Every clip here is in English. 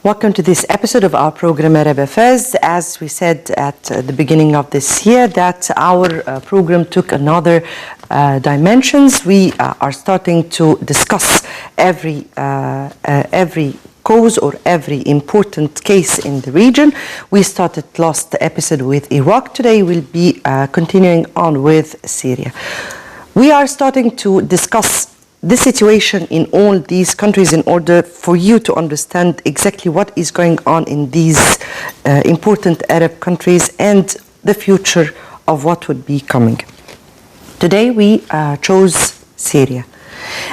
Welcome to this episode of our program Arab Affairs. As we said at the beginning of this year, that our program took another dimensions. We are starting to discuss every cause or every important case in the region. We started last episode with Iraq. Today we'll be continuing on with Syria. We are starting to discuss the situation in all these countries in order for you to understand exactly what is going on in these important Arab countries and the future of what would be coming. Today we chose Syria.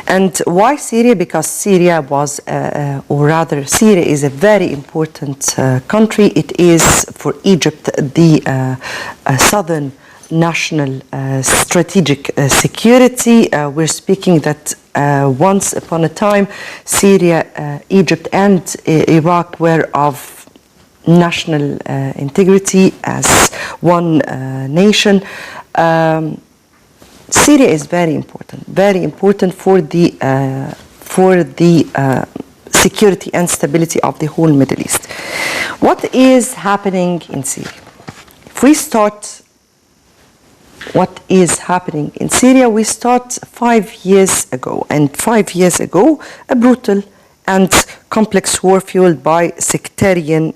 And why Syria? Because Syria was, or rather Syria is a very important country. It is for Egypt the southern national strategic security. We're speaking that once upon a time Syria, Egypt and Iraq were of national integrity as one nation. Syria is very important for the security and stability of the whole Middle East. What is happening in Syria? If we start what is happening in Syria, we start 5 years ago. And 5 years ago, a brutal and complex war fueled by sectarian,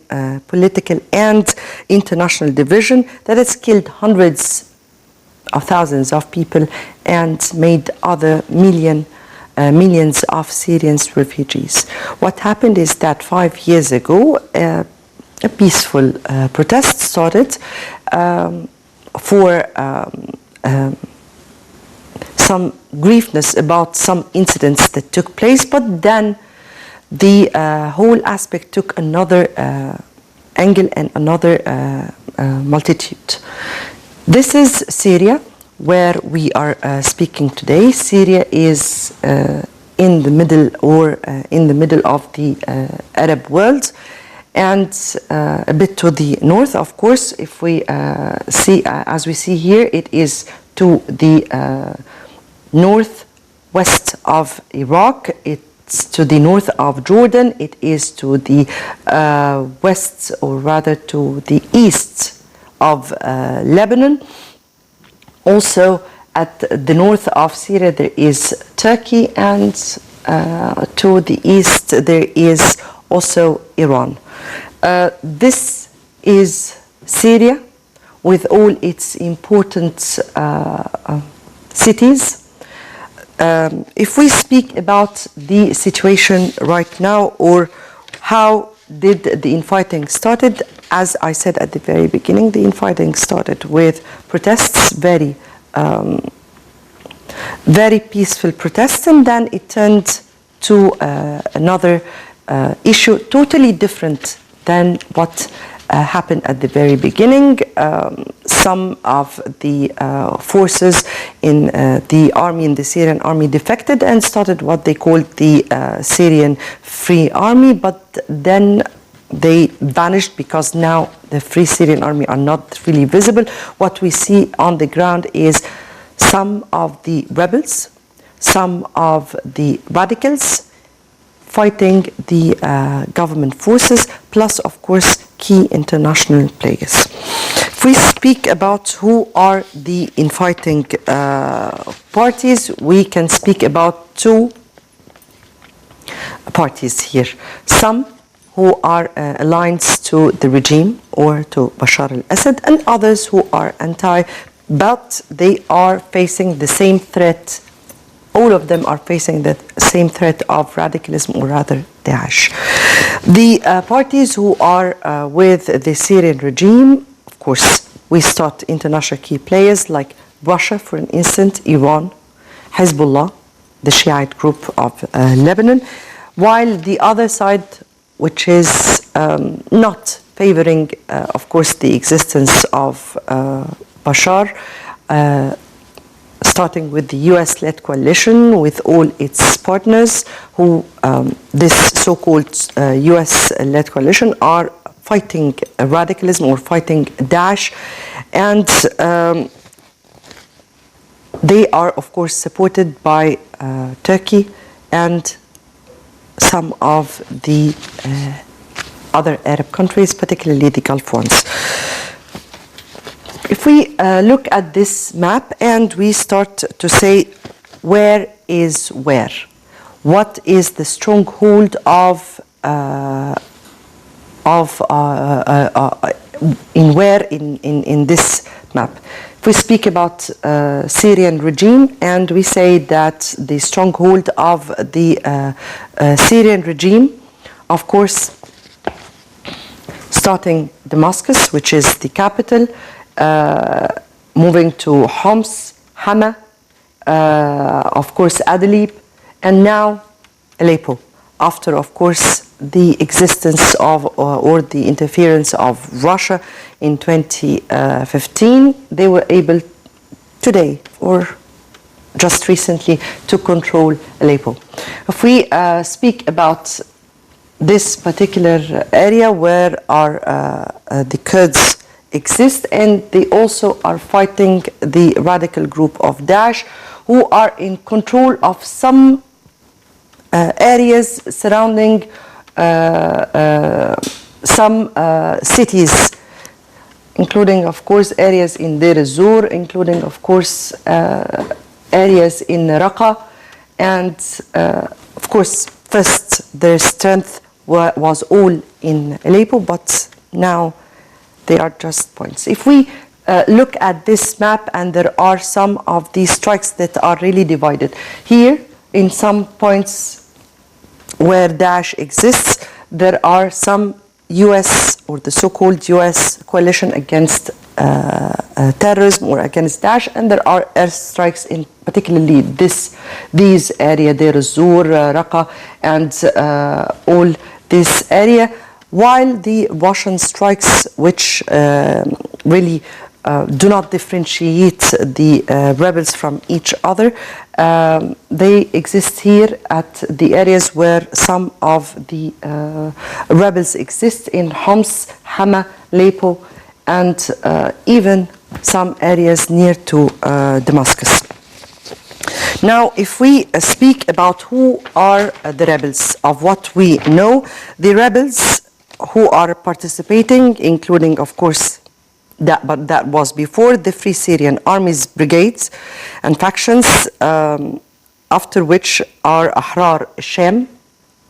political and international division that has killed hundreds of thousands of people and made other millions of Syrians refugees. What happened is that 5 years ago, a peaceful protest started for some grieveness about some incidents that took place, but then the whole aspect took another angle and another multitude. This is Syria, where we are speaking today. Syria is in the middle of the Arab world, and a bit to the north, of course. If we see, as we see here, it is to the northwest of Iraq. It's to the north of Jordan. It is to the west, or rather to the east of Lebanon. Also, at the north of Syria, there is Turkey, and to the east, there is also Iran. This is Syria with all its important cities. If we speak about the situation right now, or how did the infighting started, as I said at the very beginning, the infighting started with protests, very peaceful protests, and then it turned to another issue totally different than what happened at the very beginning. Some of the forces in the army, in the Syrian army, defected and started what they called the Syrian Free Army, but then they vanished because now the Free Syrian Army are not really visible. What we see on the ground is some of the rebels, some of the radicals fighting the government forces, plus, of course, key international players. If we speak about who are the infighting parties, we can speak about two parties here. Some who are aligned to the regime or to Bashar al-Assad, and others who are anti, but they are facing the same threat. All of them are facing the same threat of radicalism, or rather Daesh. The parties who are with the Syrian regime, of course, we start international key players like Russia, for instance, Iran, Hezbollah, the Shiite group of Lebanon, while the other side, which is not favoring, of course, the existence of Bashar, starting with the US-led coalition with all its partners, who this so-called US-led coalition are fighting radicalism or fighting Daesh, and they are, of course, supported by Turkey and some of the other Arab countries, particularly the Gulf ones. If we look at this map and we start to say where is where, what is the stronghold of in where in this map. If we speak about Syrian regime and we say that the stronghold of the Syrian regime, of course, starting Damascus, which is the capital, moving to Homs, Hama, of course Adlib, and now Aleppo, after, of course, the existence of or the interference of Russia in 2015, they were able today or just recently to control Aleppo. If we speak about this particular area where the Kurds exist, and they also are fighting the radical group of Daesh, who are in control of some areas surrounding some cities, including, of course, areas in Deir ez-Zor, including, of course, areas in Raqqa, and, of course, first their strength was all in Aleppo, but now they are just points. If we look at this map, and there are some of these strikes that are really divided. Here, in some points where Daesh exists, there are some US or the so-called US coalition against terrorism or against Daesh, and there are airstrikes in particularly these area, Deir ez-Zor, Raqqa, and all this area, while the Russian strikes, which really do not differentiate the rebels from each other, they exist here at the areas where some of the rebels exist in Homs, Hama, Aleppo, and even some areas near to Damascus. Now, if we speak about who are the rebels, of what we know, the rebels who are participating, including, of course, but that was before the Free Syrian Army's brigades and factions, after which are Ahrar Sham.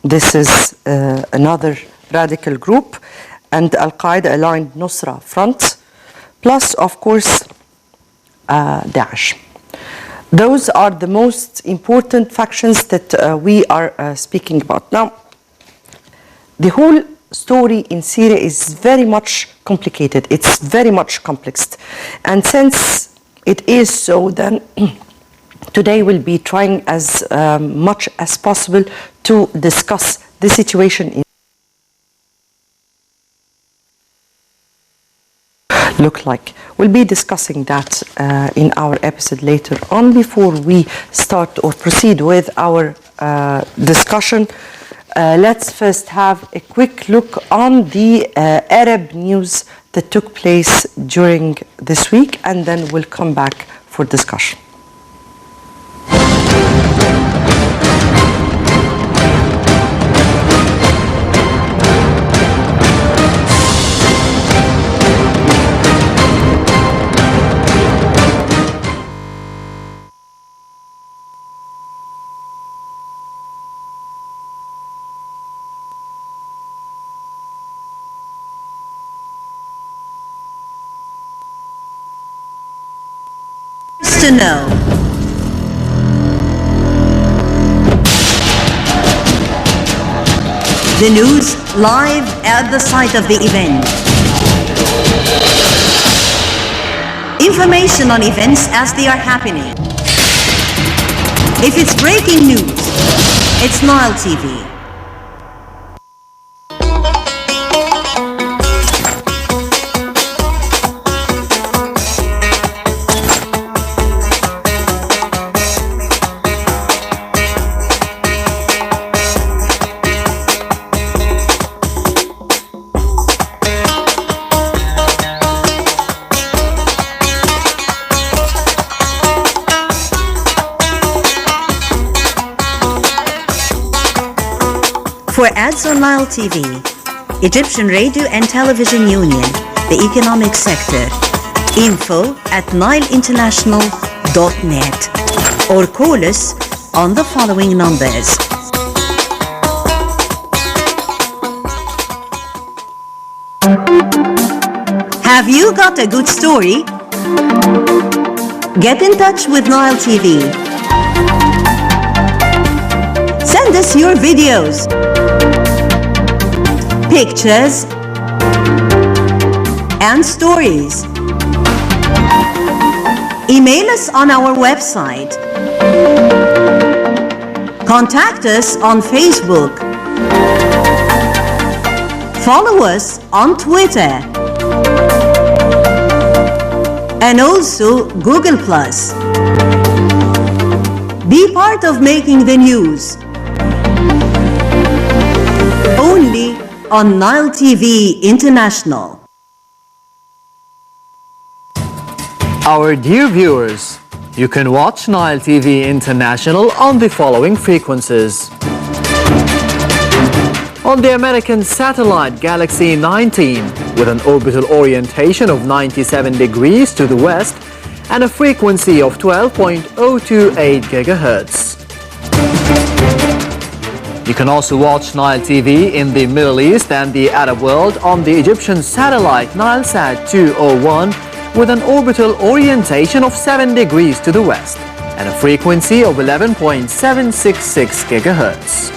This is another radical group, and Al-Qaeda aligned Nusra Front, plus, of course, Daesh. Those are the most important factions that we are speaking about. Now, the whole story in Syria is very much complicated. It's very much complex. And since it is so, then today we'll be trying as much as possible to discuss the situation in look like. We'll be discussing that in our episode later on. Before we start or proceed with our discussion, let's first have a quick look on the Arab news that took place during this week, and then we'll come back for discussion. To know. The news live at the site of the event. Information on events as they are happening. If it's breaking news, it's Nile TV. For ads on Nile TV, Egyptian Radio and Television Union, the economic sector. info@nileinternational.net or call us on the following numbers. Have you got a good story? Get in touch with Nile TV. Send us your videos, pictures, and stories. Email us on our website. Contact us on Facebook. Follow us on Twitter. And also Google+. Be part of making the news. Only on Nile TV International. Our dear viewers, you can watch Nile TV International on the following frequencies. On the American satellite Galaxy 19 with an orbital orientation of 97 degrees to the west and a frequency of 12.028 GHz. You can also watch Nile TV in the Middle East and the Arab world on the Egyptian satellite Nilesat 201 with an orbital orientation of 7 degrees to the west and a frequency of 11.766 GHz.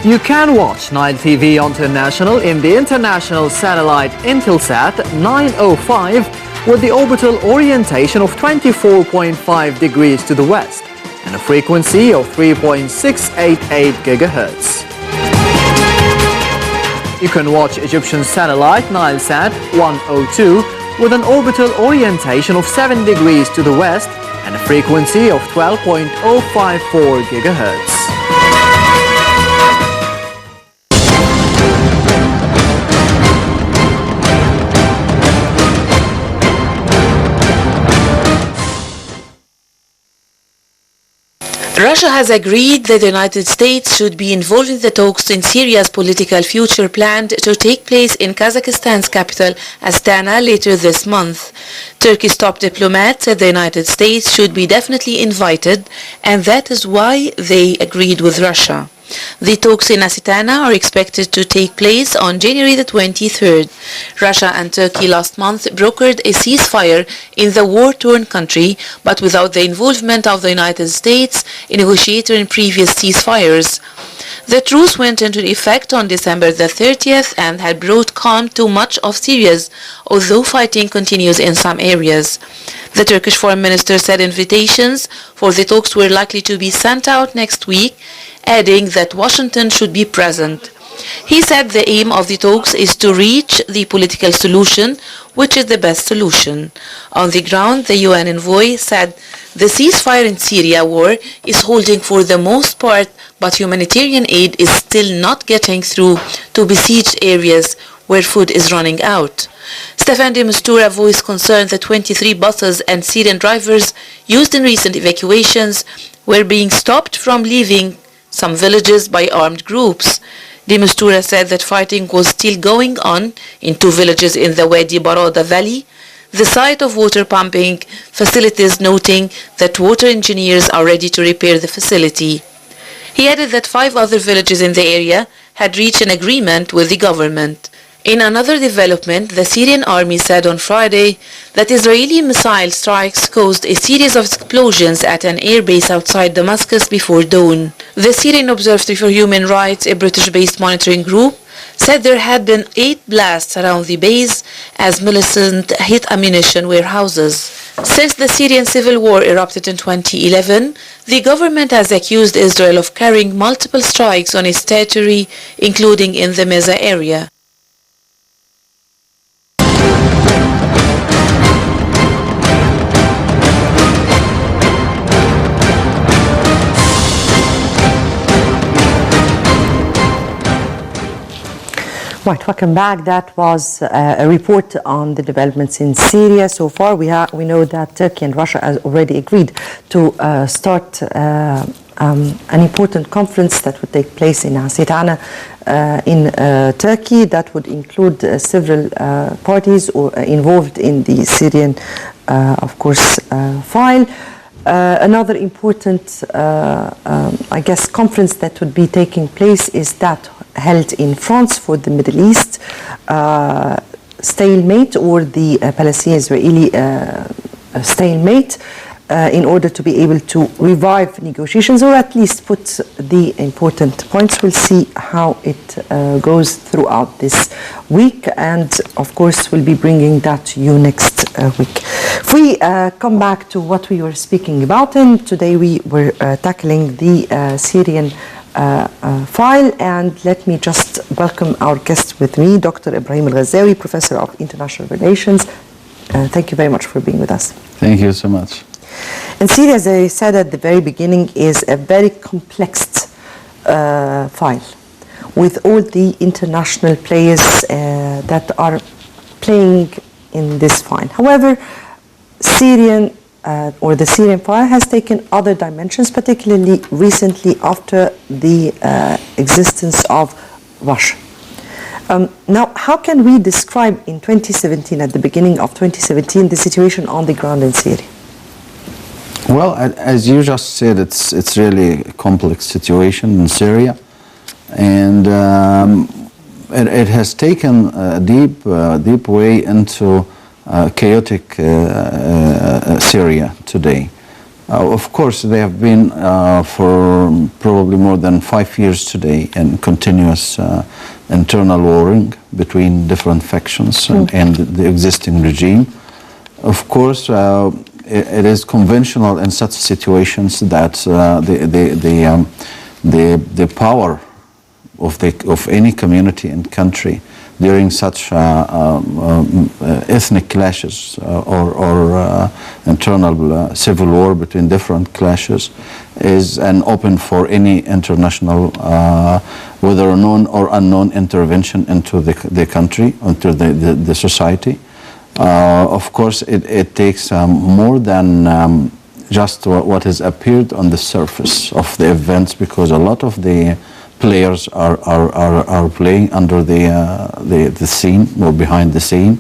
You can watch Nile TV International in the international satellite Intelsat 905 with the orbital orientation of 24.5 degrees to the west and a frequency of 3.688 GHz. You can watch Egyptian satellite Nilesat 102 with an orbital orientation of 7 degrees to the west and a frequency of 12.054 GHz. Russia has agreed that the United States should be involved in the talks in Syria's political future planned to take place in Kazakhstan's capital, Astana, later this month. Turkey's top diplomat said the United States should be definitely invited, and that is why they agreed with Russia. The talks in Astana are expected to take place on January the 23rd. Russia and Turkey last month brokered a ceasefire in the war-torn country, but without the involvement of the United States, a negotiator in previous ceasefires. The truce went into effect on December the 30th and had brought calm to much of Syria, although fighting continues in some areas. The Turkish foreign minister said invitations for the talks were likely to be sent out next week, adding that Washington should be present. He said the aim of the talks is to reach the political solution, which is the best solution. On the ground, the UN envoy said the ceasefire in Syria war is holding for the most part, but humanitarian aid is still not getting through to besieged areas where food is running out. Stefan de Mistura voiced concern that 23 buses and Syrian drivers used in recent evacuations were being stopped from leaving some villages by armed groups. De Mistura said that fighting was still going on in 2 villages in the Wadi Barada Valley, the site of water pumping facilities, noting that water engineers are ready to repair the facility. He added that 5 other villages in the area had reached an agreement with the government. In another development, the Syrian army said on Friday that Israeli missile strikes caused a series of explosions at an airbase outside Damascus before dawn. The Syrian Observatory for Human Rights, a British-based monitoring group, said there had been 8 blasts around the base as militants hit ammunition warehouses. Since the Syrian civil war erupted in 2011, the government has accused Israel of carrying multiple strikes on its territory, including in the Meza area. Right, welcome back. That was a report on the developments in Syria. So far, we know that Turkey and Russia have already agreed to start an important conference that would take place in Asitana in Turkey that would include several parties involved in the Syrian, of course, file. Another important, I guess, conference that would be taking place is that held in France for the Middle East stalemate, or the Palestinian-Israeli stalemate, in order to be able to revive negotiations, or at least put the important points. We'll see how it goes throughout this week, and of course we'll be bringing that to you next week. If we come back to what we were speaking about, and today we were tackling the Syrian file, and let me just welcome our guest with me, Dr. Ibrahim Al-Ghazawi, Professor of International Relations. Thank you very much for being with us. Thank you so much. And Syria, as I said at the very beginning, is a very complex file with all the international players that are playing in this file. However, the Syrian file has taken other dimensions, particularly recently after the existence of Russia. Now, how can we describe in 2017, at the beginning of 2017, the situation on the ground in Syria? Well, as you just said, it's really a complex situation in Syria, and it has taken a deep way into chaotic Syria today. Of course, they have been for probably more than 5 years today in continuous internal warring between different factions and the existing regime. Of course, it is conventional in such situations that the power of any community and country during such ethnic clashes or internal civil war between different clashes is an open for any international, whether known or unknown, intervention into the country, into the society. Of course, it takes more than just what has appeared on the surface of the events, because a lot of the players are playing under the scene or behind the scene.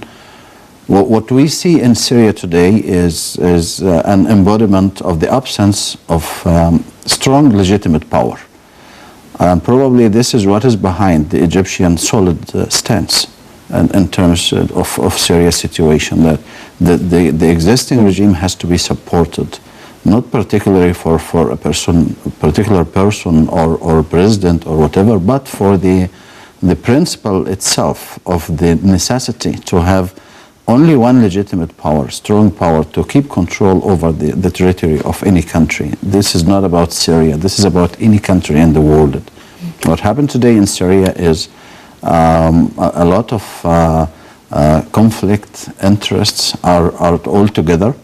What we see in Syria today is an embodiment of the absence of strong legitimate power. And probably this is what is behind the Egyptian solid stance in terms of Syria's situation, that the existing regime has to be supported, not particularly for a particular person or president or whatever, but for the principle itself of the necessity to have only one legitimate power, strong power, to keep control over the territory of any country. This is not about Syria. This is about any country in the world. What happened today in Syria is a lot of conflict interests are all together,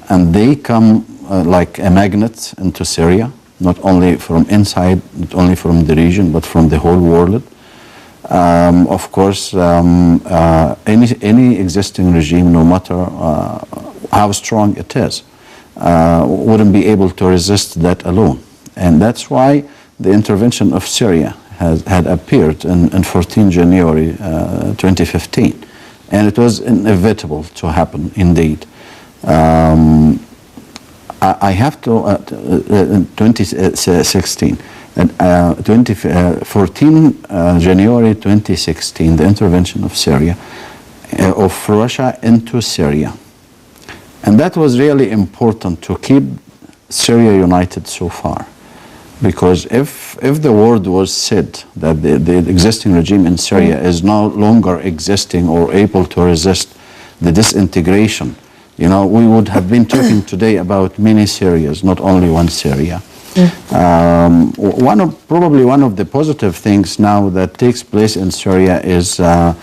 and they come like a magnet into Syria, not only from inside, not only from the region, but from the whole world. Of course, any existing regime, no matter how strong it is, wouldn't be able to resist that alone. And that's why the intervention of Syria had appeared in 14 January 2015. And it was inevitable to happen, indeed. I have to, 2016, 14 January 2016, the intervention of Syria, of Russia into Syria. And that was really important to keep Syria united so far. Because if the word was said that the existing regime in Syria is no longer existing or able to resist the disintegration, you know, we would have been talking today about many Syrias, not only one Syria. Probably one of the positive things now that takes place in Syria is the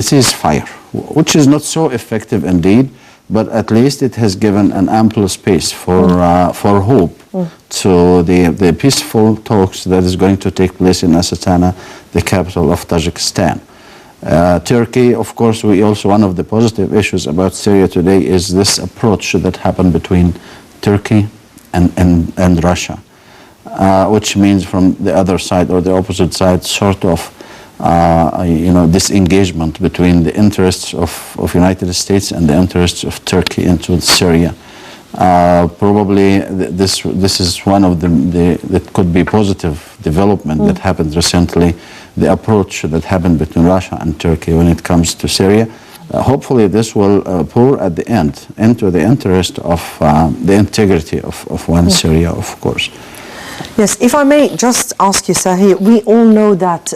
ceasefire, which is not so effective indeed, but at least it has given an ample space for hope to the peaceful talks that is going to take place in Astana, the capital of Tajikistan. Turkey, of course, one of the positive issues about Syria today is this approach that happened between Turkey and Russia, which means from the other side or the opposite side, sort of disengagement between the interests of United States and the interests of Turkey into Syria. Probably this is one of that could be positive development that happened recently, the approach that happened between Russia and Turkey when it comes to Syria. Hopefully this will pour at the end into the interest of the integrity of one Syria, of course. Yes, if I may just ask you, Sahih, we all know that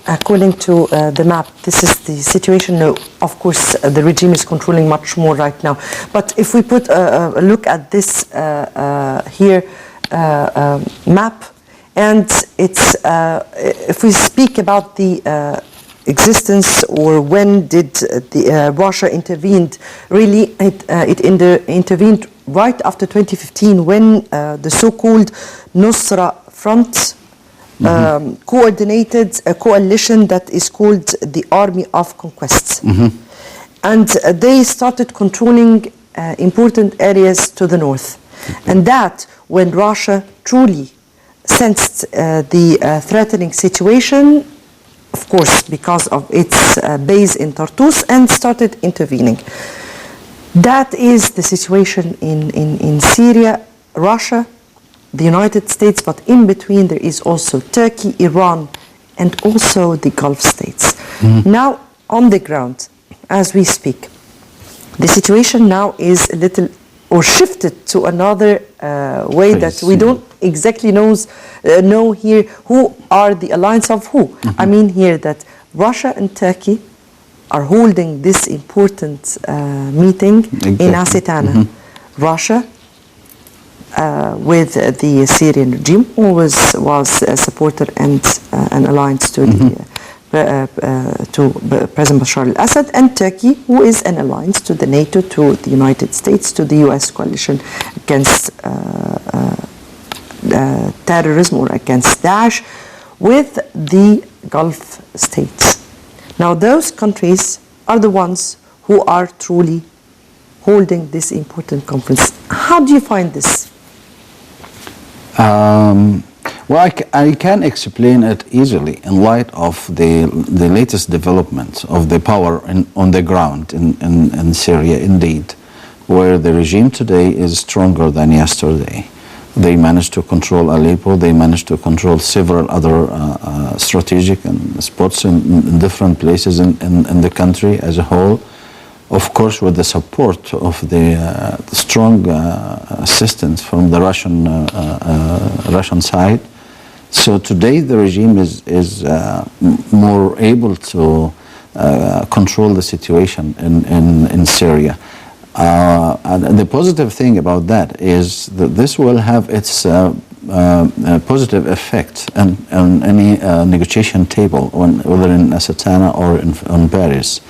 according to the map, this is the situation. No, of course, the regime is controlling much more right now. But if we put a look at this here map, and it's if we speak about the existence or when did Russia intervened, really it intervened right after 2015 when the so-called Nusra Front coordinated a coalition that is called the Army of Conquest. And they started controlling important areas to the north. And that when Russia truly sensed the threatening situation, of course, because of its base in Tartus, and started intervening. That is the situation in Syria, Russia, the United States, but in between there is also Turkey, Iran, and also the Gulf states. Now, on the ground, as we speak, the situation now is a little, or shifted to another way that we don't exactly know here who are the alliance of who. I mean here that Russia and Turkey are holding this important meeting in Asitana. Russia, with the Syrian regime, always was a supporter and an alliance to President Bashar al-Assad, and Turkey, who is an alliance to the NATO, to the United States, to the US coalition against terrorism or against Daesh, with the Gulf states. Now those countries are the ones who are truly holding this important conference. How do you find this? Well, I can explain it easily in light of the latest development of the power on the ground in Syria, indeed, where the regime today is stronger than yesterday. They managed to control Aleppo, they managed to control several other strategic spots in different places in the country as a whole. Of course, with the support of the strong assistance from the Russian side. So today the regime is more able to control the situation in Syria. And the positive thing about that is that this will have its positive effect on any negotiation table, whether in Asitana or in Paris.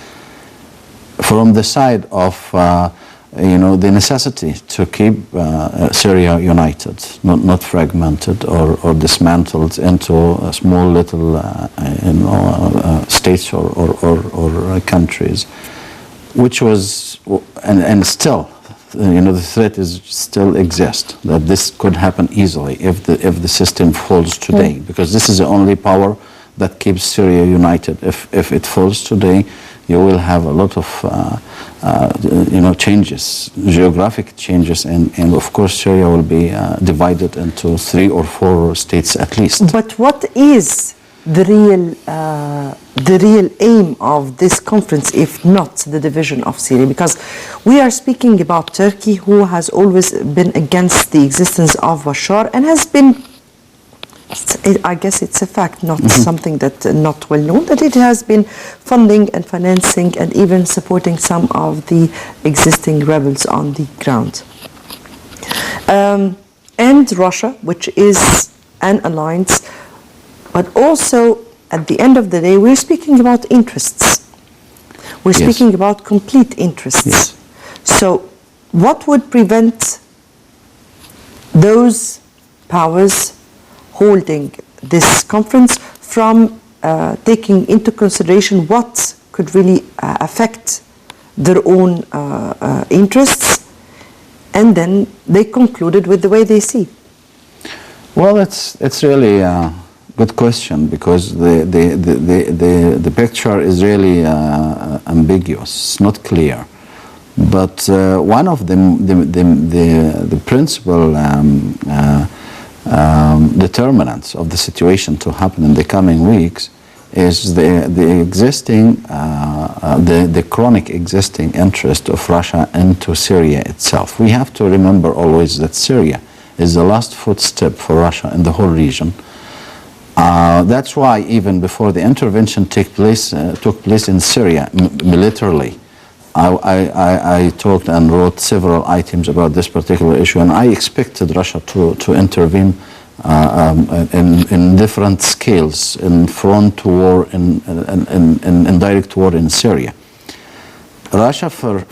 From the side of the necessity to keep Syria united, not fragmented or dismantled into small little states or countries, which was and still the threat is still exists that this could happen easily if the system falls today, because this is the only power that keeps Syria united. If it falls today, you will have a lot of changes, geographic changes, and of course Syria will be divided into 3 or 4 states at least. But what is the real aim of this conference, if not the division of Syria? Because we are speaking about Turkey, who has always been against the existence of Bashar and has been, I guess it's a fact, not something that not well known, that it has been funding and financing and even supporting some of the existing rebels on the ground. And Russia, which is an alliance, but also at the end of the day, we're speaking about interests. We're speaking about complete interests. So what would prevent those powers holding this conference from taking into consideration what could really affect their own interests and then they concluded with the way they see? Well, it's really a good question, because the picture is really ambiguous. It's not clear. But one of the principal determinants of the situation to happen in the coming weeks is the existing, the chronic existing interest of Russia into Syria itself. We have to remember always that Syria is the last footstep for Russia in the whole region. That's why even before the intervention took place in Syria militarily, I talked and wrote several items about this particular issue, and I expected Russia to intervene in different scales, in front war, in direct war in Syria. Russia for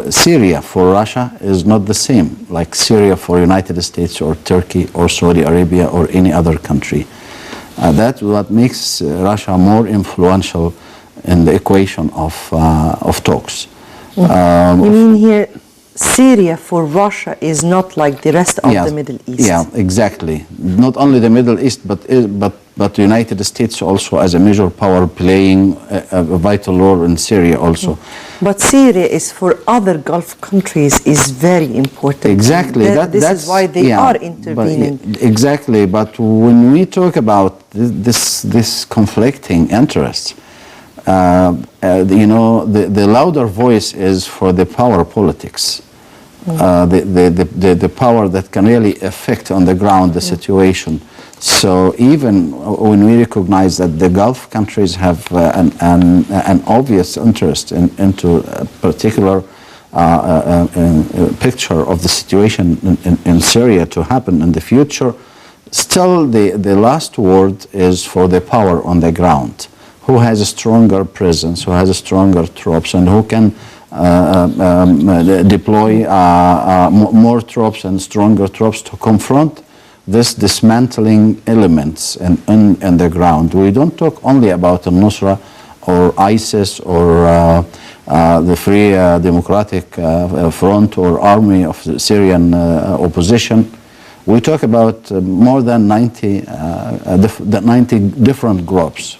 Syria for Russia is not the same like Syria for United States or Turkey or Saudi Arabia or any other country. That's what makes Russia more influential in the equation of talks. You mean here Syria for Russia is not like the rest of the Middle East? Yeah, exactly. Not only the Middle East, but the United States also as a major power playing a vital role in Syria also. But Syria is for other Gulf countries is very important. Exactly. This is why they are intervening. Exactly. But when we talk about this conflicting interests, the louder voice is for the power politics, the power that can really affect on the ground the situation. So even when we recognize that the Gulf countries have an obvious interest into a particular picture of the situation in Syria to happen in the future, still the last word is for the power on the ground. Who has a stronger presence, who has a stronger troops, and who can deploy more troops and stronger troops to confront this dismantling elements in the ground. We don't talk only about al-Nusra or ISIS or the Free Democratic Front or army of the Syrian opposition. We talk about more than 90 different groups.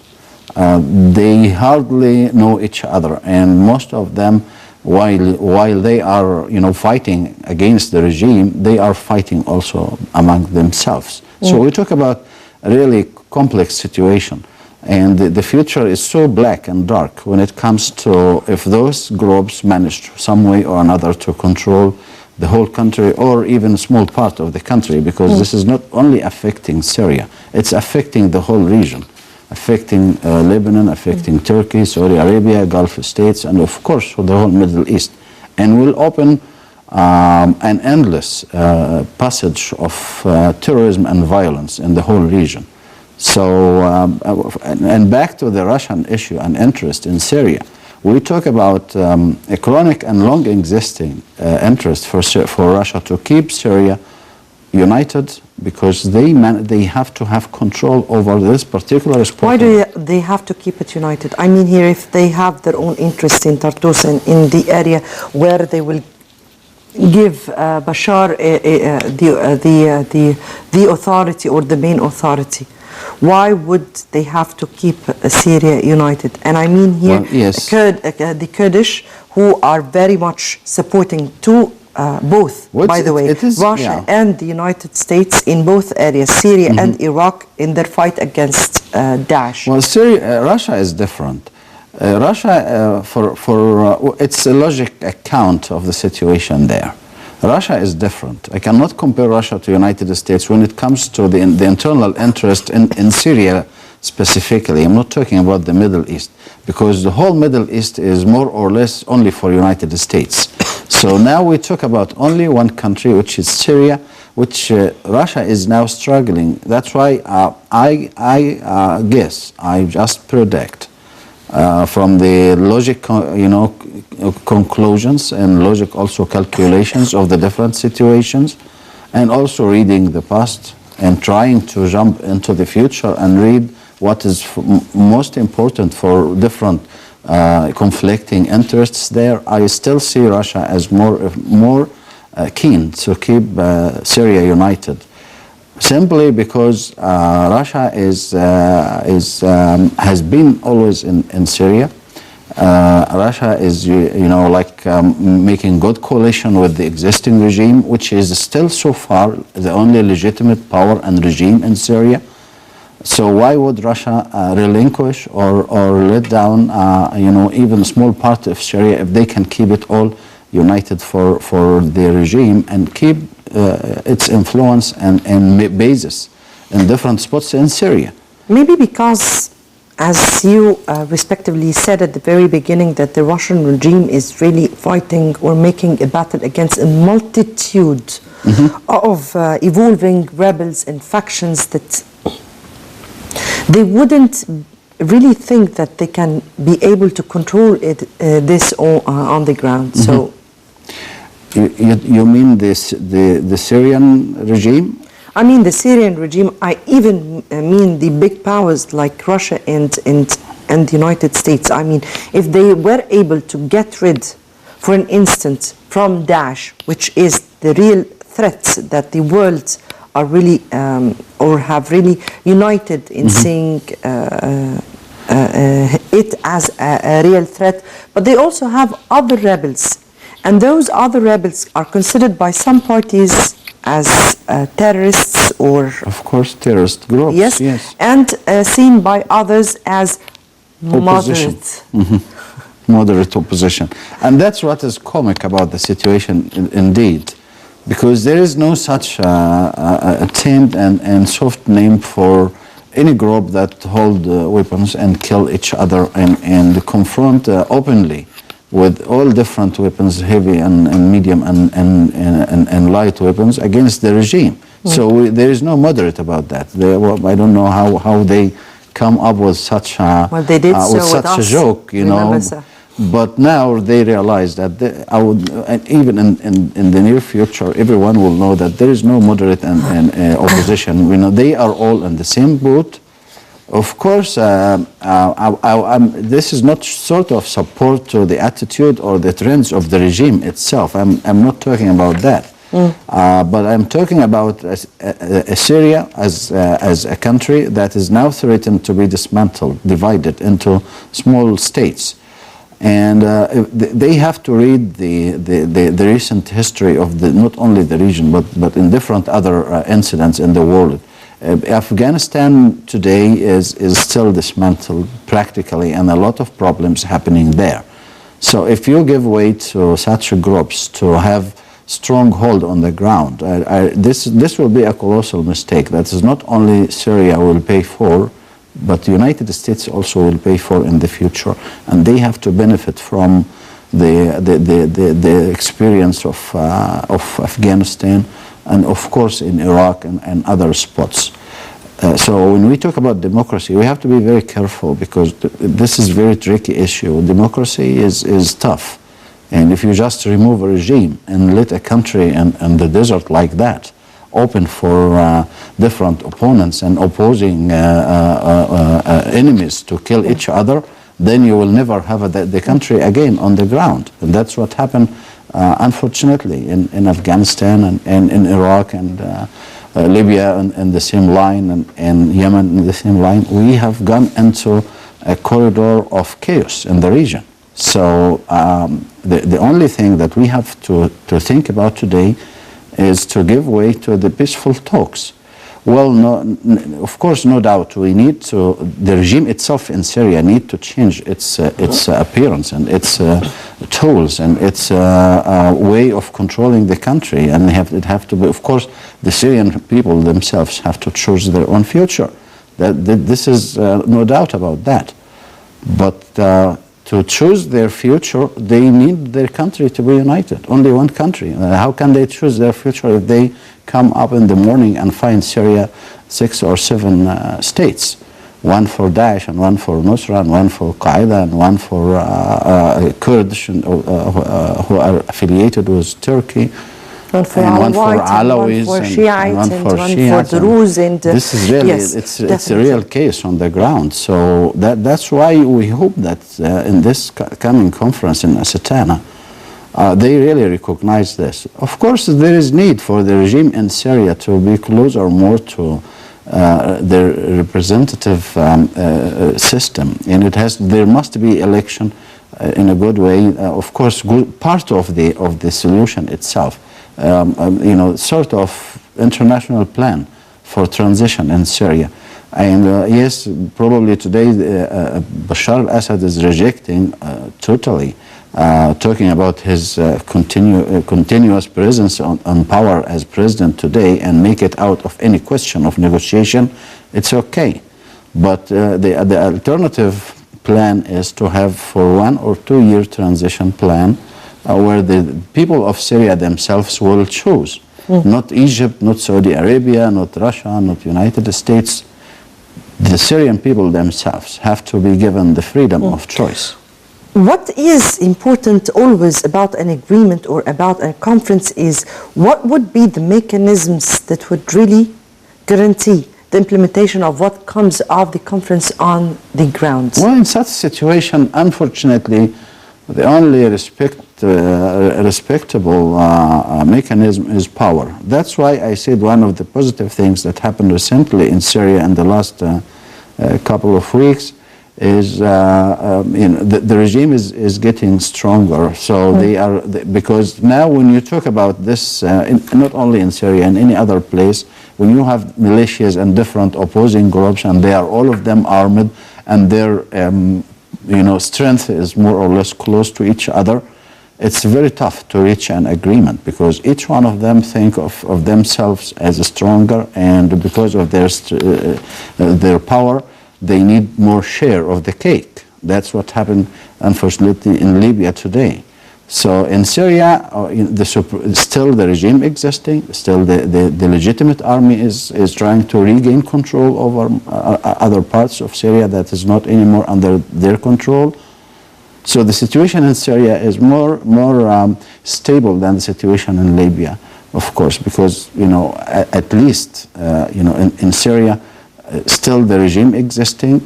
They hardly know each other, and most of them, while they are fighting against the regime, they are fighting also among themselves. So we talk about a really complex situation, and the future is so black and dark when it comes to if those groups manage some way or another to control the whole country or even a small part of the country, because this is not only affecting Syria, it's affecting the whole region. Affecting Lebanon, affecting Turkey, Saudi Arabia, Gulf states, and of course the whole Middle East, and will open an endless passage of terrorism and violence in the whole region. So, and back to the Russian issue and interest in Syria, we talk about a chronic and long existing interest for Russia to keep Syria united, because they have to have control over this particular spot. Why do they have to keep it united? I mean here, if they have their own interest in Tartus and in the area where they will give Bashar the authority or the main authority, why would they have to keep Syria united? And I mean here, the Kurdish, who are very much supporting both, by the way, Russia and the United States in both areas, Syria and Iraq, in their fight against Daesh. Well, Russia is different. Russia, it's a logic account of the situation there. Russia is different. I cannot compare Russia to the United States when it comes to the internal interest in Syria specifically. I'm not talking about the Middle East, because the whole Middle East is more or less only for the United States. So now we talk about only one country, which is Syria, which Russia is now struggling. That's why I guess, I just predict from the logic, conclusions and logic also calculations of the different situations, and also reading the past and trying to jump into the future and read what is most important for different conflicting interests there. I still see Russia as more keen to keep Syria united, simply because Russia has been always in Syria. Russia is, making good coalition with the existing regime, which is still so far the only legitimate power and regime in Syria. So why would Russia relinquish or let down, even a small part of Syria if they can keep it all united for the regime and keep its influence and basis in different spots in Syria? Maybe because, as you respectively said at the very beginning, that the Russian regime is really fighting or making a battle against a multitude of evolving rebels and factions that they wouldn't really think that they can be able to control this on the ground. So, you mean the Syrian regime? I mean the Syrian regime. I even mean the big powers like Russia and the United States. I mean, if they were able to get rid, for an instant, from Daesh, which is the real threat that the world are really or have really united in seeing it as a real threat, but they also have other rebels, and those other rebels are considered by some parties as terrorists or, of course, terrorist groups. Yes. And seen by others as opposition. Moderate. Moderate opposition. And that's what is comic about the situation indeed, because there is no such a tamed and soft name for any group that hold weapons and kill each other and confront openly with all different weapons, heavy and medium and light weapons against the regime. So there is no moderate about that. I don't know how they come up with such a, they did with such a joke, But now they realize that even in the near future, everyone will know that there is no moderate and opposition. They are all in the same boat. Of course, this is not sort of support to the attitude or the trends of the regime itself. I'm not talking about that. But I'm talking about Syria as a country that is now threatened to be dismantled, divided into small states. And they have to read the recent history of not only the region, but in different other incidents in the world. Afghanistan today is still dismantled practically, and a lot of problems happening there. So if you give way to such groups to have strong hold on the ground, this will be a colossal mistake that is not only Syria will pay for, but the United States also will pay for in the future, and they have to benefit from the experience of Afghanistan, and of course in Iraq and other spots. So when we talk about democracy, we have to be very careful, because this is a very tricky issue. Democracy is tough, and if you just remove a regime and let a country in the desert like that open for different opponents and opposing enemies to kill each other, then you will never have the country again on the ground. And that's what happened, unfortunately, in Afghanistan and in Iraq and Libya in the same line, and Yemen in the same line. We have gone into a corridor of chaos in the region. So the only thing that we have to think about today is to give way to the peaceful talks. Well, of course, no doubt, the regime itself in Syria need to change its appearance and its tools and its way of controlling the country. And it have to be, of course, the Syrian people themselves have to choose their own future. This is no doubt about that. But to choose their future, they need their country to be united. Only one country. How can they choose their future if they come up in the morning and find Syria 6 or 7 states? One for Daesh, and one for Nusra, and one for Qaeda, and one for Kurds who are affiliated with Turkey. One for Alawis, one for Shiites, and one for Druze. This is really, it's a real case on the ground. So that's why we hope that in this coming conference in Astana, They really recognize this. Of course, there is need for the regime in Syria to be closer more to their representative system, and there must be election in a good way. Of course, part of the solution itself, sort of international plan for transition in Syria. And yes, probably today Bashar al-Assad is rejecting totally, talking about his continuous presence on power as president today and make it out of any question of negotiation. It's okay. But the alternative plan is to have for 1 or 2 year transition plan where the people of Syria themselves will choose. Not Egypt, not Saudi Arabia, not Russia, not United States. The Syrian people themselves have to be given the freedom of choice. What is important always about an agreement or about a conference is what would be the mechanisms that would really guarantee the implementation of what comes of the conference on the ground? Well, in such a situation, unfortunately, the only respectable mechanism is power. That's why I said one of the positive things that happened recently in Syria in the last couple of weeks is the regime is getting stronger. So they are, because now when you talk about this, not only in Syria, in any other place, when you have militias and different opposing groups, and they are all of them armed, and their strength is more or less close to each other, it's very tough to reach an agreement because each one of them think of themselves as stronger, and because of their power, they need more share of the cake. That's what happened, unfortunately, in Libya today. So in Syria, still the regime existing, still the legitimate army is trying to regain control over other parts of Syria that is not anymore under their control. So the situation in Syria is more stable than the situation in Libya, of course, because at least in Syria. Still the regime existing,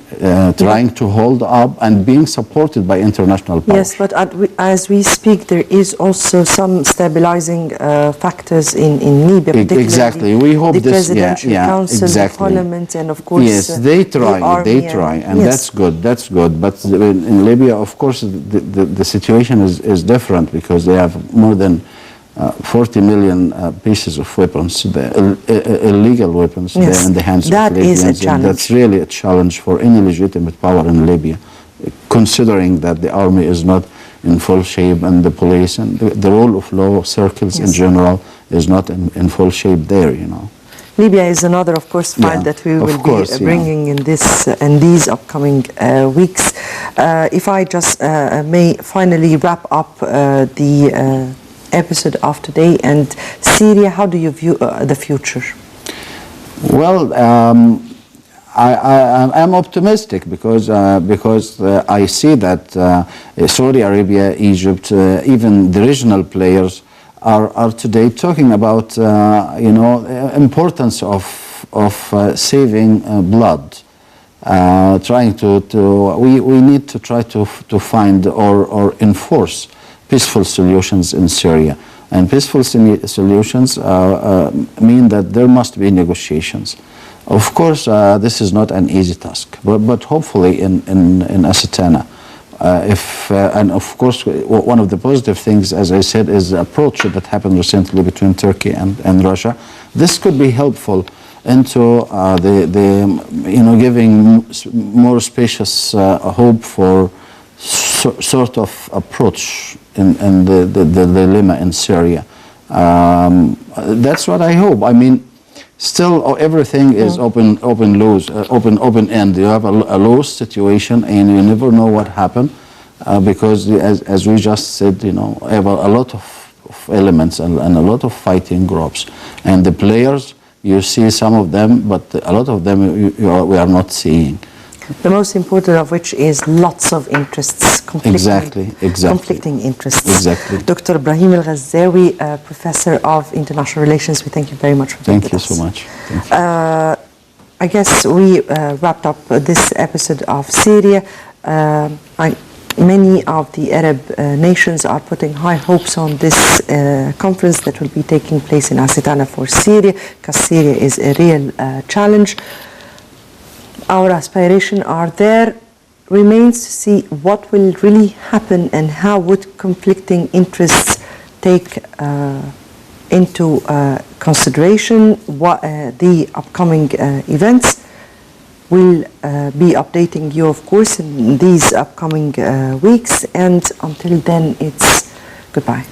trying to hold up and being supported by international powers. Yes, but as we speak, there is also some stabilizing factors in Libya, particularly exactly. We hope the this, presidential council, exactly. the parliament, and of course yes, they try, and yes. that's good. But in Libya, of course, the situation is different because they have more than 40 million pieces of weapons, illegal weapons, yes. in the hands that of Libyans. Is a challenge. That's really a challenge for any legitimate power in Libya, considering that the army is not in full shape and the police and the rule of law circles in general is not in full shape there, Libya is another, of course, file that we will be bringing in these upcoming weeks. If I just may finally wrap up the episode of today and Syria, how do you view the future? Well, I'm optimistic because I see that Saudi Arabia, Egypt, even the regional players are today talking about importance of saving blood, trying we need to try to find or enforce peaceful solutions in Syria. And peaceful solutions mean that there must be negotiations. Of course, this is not an easy task, but hopefully in Asatana. And of course, one of the positive things, as I said, is the approach that happened recently between Turkey and Russia. This could be helpful into giving more spacious hope for sort of approach in the dilemma in Syria. That's what I hope. I mean, still everything is open end. You have a loose situation and you never know what happened because as we just said, have a lot of elements and a lot of fighting groups. And the players, you see some of them, but a lot of them we are not seeing. The most important of which is lots of interests, conflicting interests. Exactly. Dr. Brahim Al-Ghazawi, Professor of International Relations, we thank you very much for being with us. Thank you so much. Thank you. I guess we wrapped up this episode of Syria. Many of the Arab nations are putting high hopes on this conference that will be taking place in Astana for Syria, because Syria is a real challenge. Our aspirations are there. Remains to see what will really happen and how would conflicting interests take into consideration what the upcoming events. We'll be updating you, of course, in these upcoming weeks, and until then, it's goodbye.